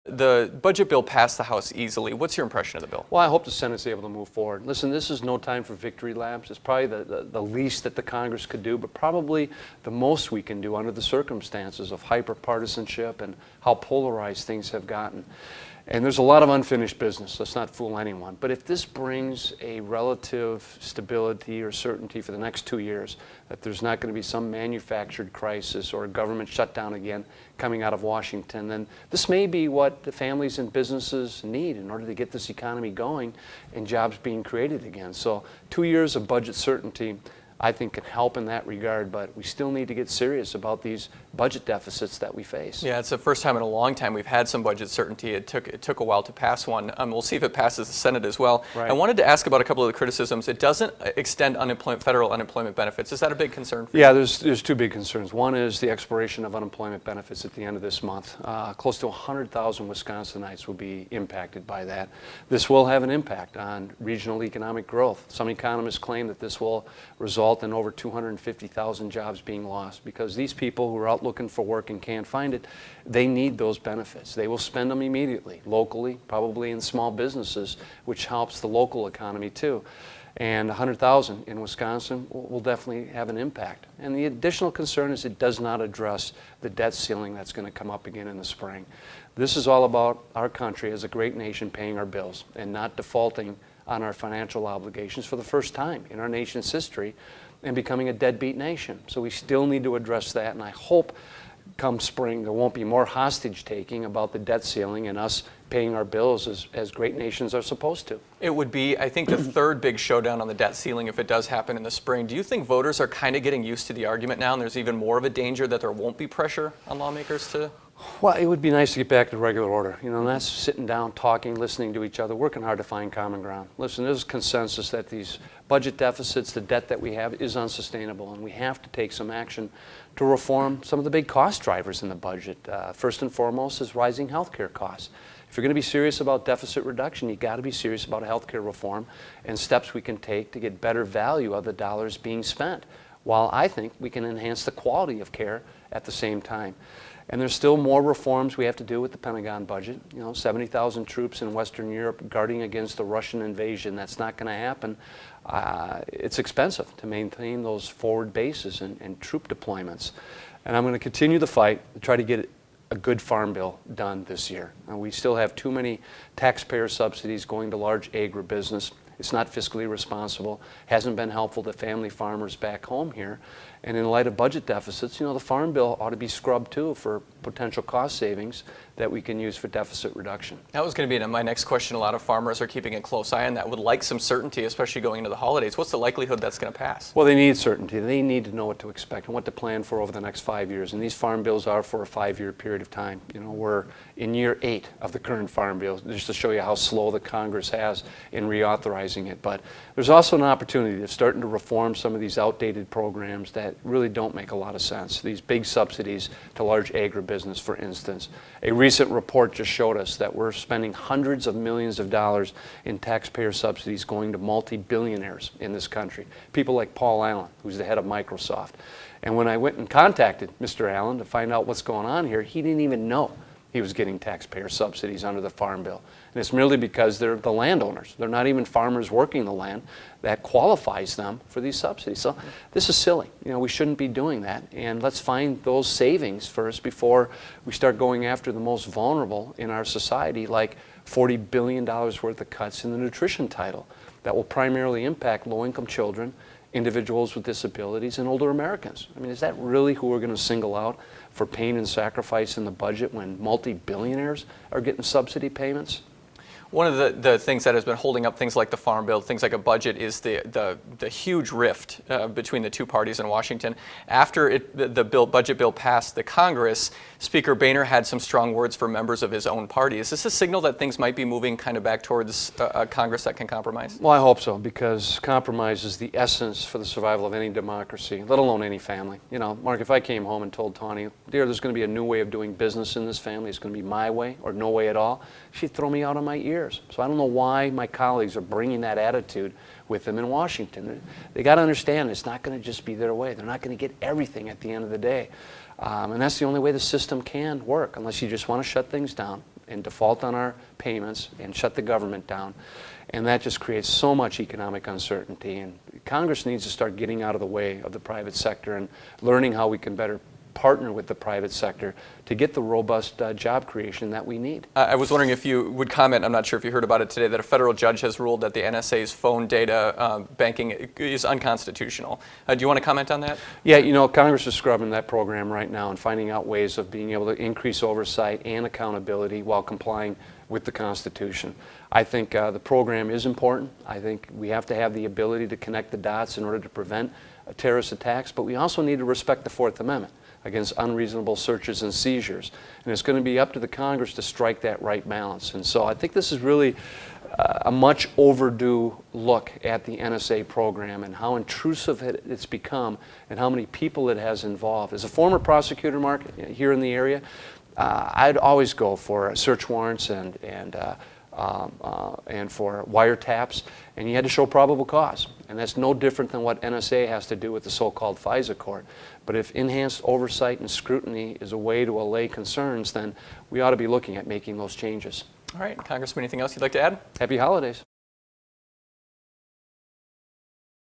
The budget bill passed the House easily. What's your impression of the bill? Well, I hope the Senate's able to move forward. Listen, this is no time for victory laps. It's probably the least that the Congress could do, but probably the most we can do under the circumstances of hyper-partisanship and how polarized things have gotten. And there's a lot of unfinished business. Let's not fool anyone. But if this brings a relative stability or certainty for the next 2 years, that there's not going to be some manufactured crisis or a government shutdown again coming out of Washington, then this may be what the families and businesses need in order to get this economy going and jobs being created again. So 2 years of budget certainty, I think, can help in that regard, but we still need to get serious about these budget deficits that we face. Yeah, it's the first time in a long time we've had some budget certainty. It took a while to pass one. We'll see if it passes the Senate as well. Right. I wanted to ask about a couple of the criticisms. It doesn't extend federal unemployment benefits. Is that a big concern for you? Yeah, there's two big concerns. One is the expiration of unemployment benefits at the end of this month. Close to 100,000 Wisconsinites will be impacted by that. This will have an impact on regional economic growth. Some economists claim that this will result in over 250,000 jobs being lost because these people who are out looking for work and can't find it, they need those benefits. They will spend them immediately, locally, probably in small businesses, which helps the local economy too. And 100,000 in Wisconsin will definitely have an impact. And the additional concern is it does not address the debt ceiling that's going to come up again in the spring. This is all about our country as a great nation paying our bills and not defaulting on our financial obligations for the first time in our nation's history and becoming a deadbeat nation. So we still need to address that, and I hope come spring there won't be more hostage taking about the debt ceiling and us paying our bills as great nations are supposed to. It would be, I think, the third big showdown on the debt ceiling if it does happen in the spring. Do you think voters are kind of getting used to the argument now and there's even more of a danger that there won't be pressure on lawmakers to? Well, it would be nice to get back to regular order. You know, and that's sitting down, talking, listening to each other, working hard to find common ground. Listen, there's consensus that these budget deficits, the debt that we have is unsustainable, and we have to take some action to reform some of the big cost drivers in the budget. First and foremost is rising health care costs. If you're going to be serious about deficit reduction, you've got to be serious about health care reform and steps we can take to get better value of the dollars being spent, while I think we can enhance the quality of care at the same time. And there's still more reforms we have to do with the Pentagon budget. You know, 70,000 troops in Western Europe guarding against the Russian invasion. That's not going to happen. It's expensive to maintain those forward bases and troop deployments. And I'm going to continue the fight to try to get a good farm bill done this year. We still have too many taxpayer subsidies going to large agribusiness. It's not fiscally responsible, hasn't been helpful to family farmers back home here. And in light of budget deficits, you know, the Farm Bill ought to be scrubbed too for potential cost savings that we can use for deficit reduction. That was going to be my next question. A lot of farmers are keeping a close eye on that, would like some certainty, especially going into the holidays. What's the likelihood that's going to pass? Well, they need certainty. They need to know what to expect and what to plan for over the next 5 years. And these farm bills are for a 5-year period of time. You know, we're in year 8 of the current farm bill, just to show you how slow the Congress has in reauthorizing it. But there's also an opportunity to starting to reform some of these outdated programs that really don't make a lot of sense. These big subsidies to large agribusiness, for instance. A recent report just showed us that we're spending hundreds of millions of dollars in taxpayer subsidies going to multi-billionaires in this country. People like Paul Allen, who's the head of Microsoft. And when I went and contacted Mr. Allen to find out what's going on here, he didn't even know he was getting taxpayer subsidies under the Farm Bill. And it's merely because they're the landowners. They're not even farmers working the land that qualifies them for these subsidies. So this is silly. You know, we shouldn't be doing that. And let's find those savings first before we start going after the most vulnerable in our society, like $40 billion worth of cuts in the nutrition title that will primarily impact low-income children, individuals with disabilities, and older Americans. I mean, is that really who we're going to single out for pain and sacrifice in the budget when multi-billionaires are getting subsidy payments? One of the things that has been holding up things like the Farm Bill, things like a budget, is the huge rift between the two parties in Washington. After the budget bill passed the Congress, Speaker Boehner had some strong words for members of his own party. Is this a signal that things might be moving kind of back towards a Congress that can compromise? Well, I hope so, because compromise is the essence for the survival of any democracy, let alone any family. You know, Mark, if I came home and told Tawny, dear, there's going to be a new way of doing business in this family, it's going to be my way or no way at all, she'd throw me out on my ears. So I don't know why my colleagues are bringing that attitude with them in Washington. They got to understand it's not going to just be their way. They're not going to get everything at the end of the day. And that's the only way the system can work, unless you just want to shut things down, and default on our payments and shut the government down. And that just creates so much economic uncertainty. And Congress needs to start getting out of the way of the private sector and learning how we can better partner with the private sector to get the robust job creation that we need. I was wondering if you would comment, I'm not sure if you heard about it today, that a federal judge has ruled that the NSA's phone data banking is unconstitutional. Do you want to comment on that? Yeah, you know, Congress is scrubbing that program right now and finding out ways of being able to increase oversight and accountability while complying with the Constitution. I think the program is important. I think we have to have the ability to connect the dots in order to prevent terrorist attacks, but we also need to respect the Fourth Amendment against unreasonable searches and seizures. And it's going to be up to the Congress to strike that right balance. And so I think this is really a much overdue look at the NSA program and how intrusive it's become and how many people it has involved. As a former prosecutor, Mark, here in the area, I'd always go for search warrants and for wiretaps, and you had to show probable cause. And that's no different than what NSA has to do with the so-called FISA court. But if enhanced oversight and scrutiny is a way to allay concerns, then we ought to be looking at making those changes. All right, Congressman, anything else you'd like to add? Happy holidays.